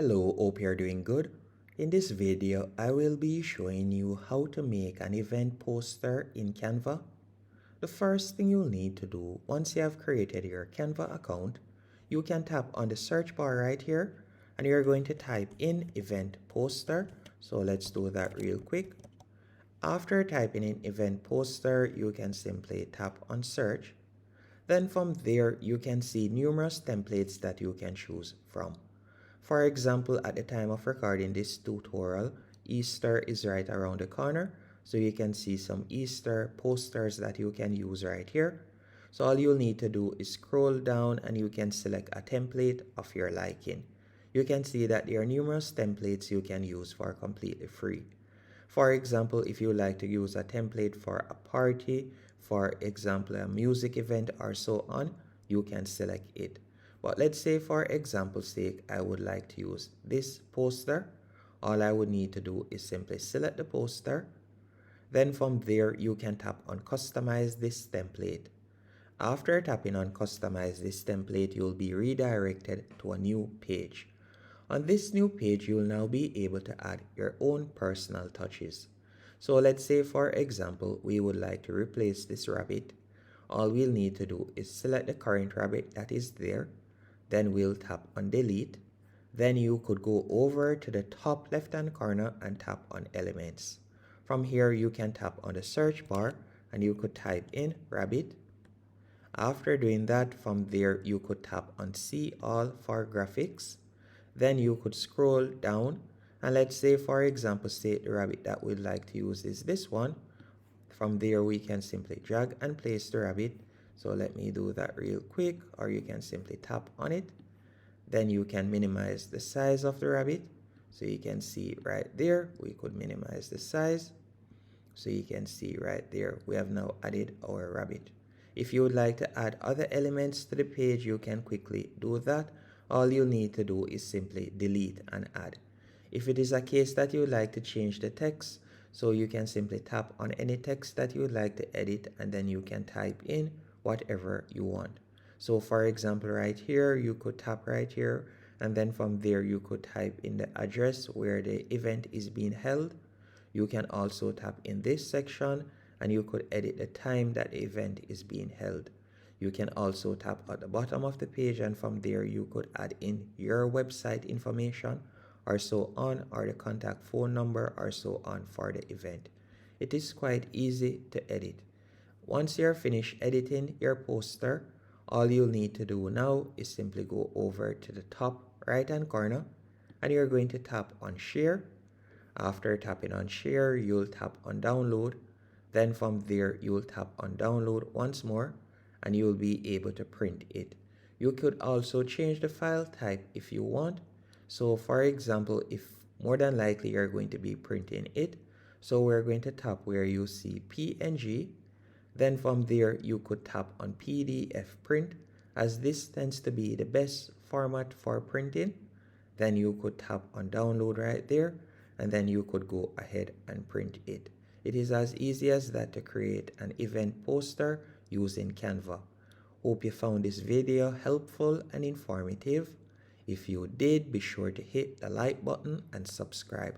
Hello, hope you're doing good. In this video, I will be showing you how to make an event poster in Canva. The first thing you'll need to do once you have created your Canva account, you can tap on the search bar right here and you're going to type in event poster. So let's do that real quick. After typing in event poster, you can simply tap on search. Then from there, you can see numerous templates that you can choose from. For example, at the time of recording this tutorial, Easter is right around the corner. So you can see some Easter posters that you can use right here. So all you'll need to do is scroll down and you can select a template of your liking. You can see that there are numerous templates you can use for completely free. For example, if you like to use a template for a party, for example, a music event or so on, you can select it. But let's say for example's sake, I would like to use this poster. All I would need to do is simply select the poster. Then from there, you can tap on customize this template. After tapping on customize this template, you'll be redirected to a new page. On this new page, you'll now be able to add your own personal touches. So let's say for example, we would like to replace this rabbit. All we'll need to do is select the current rabbit that is there. Then we'll tap on delete. Then you could go over to the top left hand corner and tap on elements. From here, you can tap on the search bar and you could type in rabbit. After doing that, from there, you could tap on see all for graphics. Then you could scroll down and let's say for example, say the rabbit that we'd like to use is this one. From there, we can simply drag and place the rabbit. So let me do that real quick, or you can simply tap on it. Then you can minimize the size of the rabbit. So you can see right there, we could minimize the size. So you can see right there, we have now added our rabbit. If you would like to add other elements to the page, you can quickly do that. All you'll need to do is simply delete and add. If it is a case that you would like to change the text, so you can simply tap on any text that you would like to edit and then you can type in whatever you want. So for example, right here, you could tap right here and then from there you could type in the address where the event is being held. You can also tap in this section and you could edit the time that the event is being held. You can also tap at the bottom of the page and from there you could add in your website information or so on, or the contact phone number or so on for the event. It is quite easy to edit. Once you're finished editing your poster, all you'll need to do now is simply go over to the top right hand corner and you're going to tap on share. After tapping on share, you'll tap on download. Then from there, you'll tap on download once more and you'll be able to print it. You could also change the file type if you want. So for example, if more than likely you're going to be printing it, so we're going to tap where you see PNG. Then from there, you could tap on PDF print as this tends to be the best format for printing. Then you could tap on download right there and then you could go ahead and print it. It is as easy as that to create an event poster using Canva. Hope you found this video helpful and informative. If you did, be sure to hit the like button and subscribe.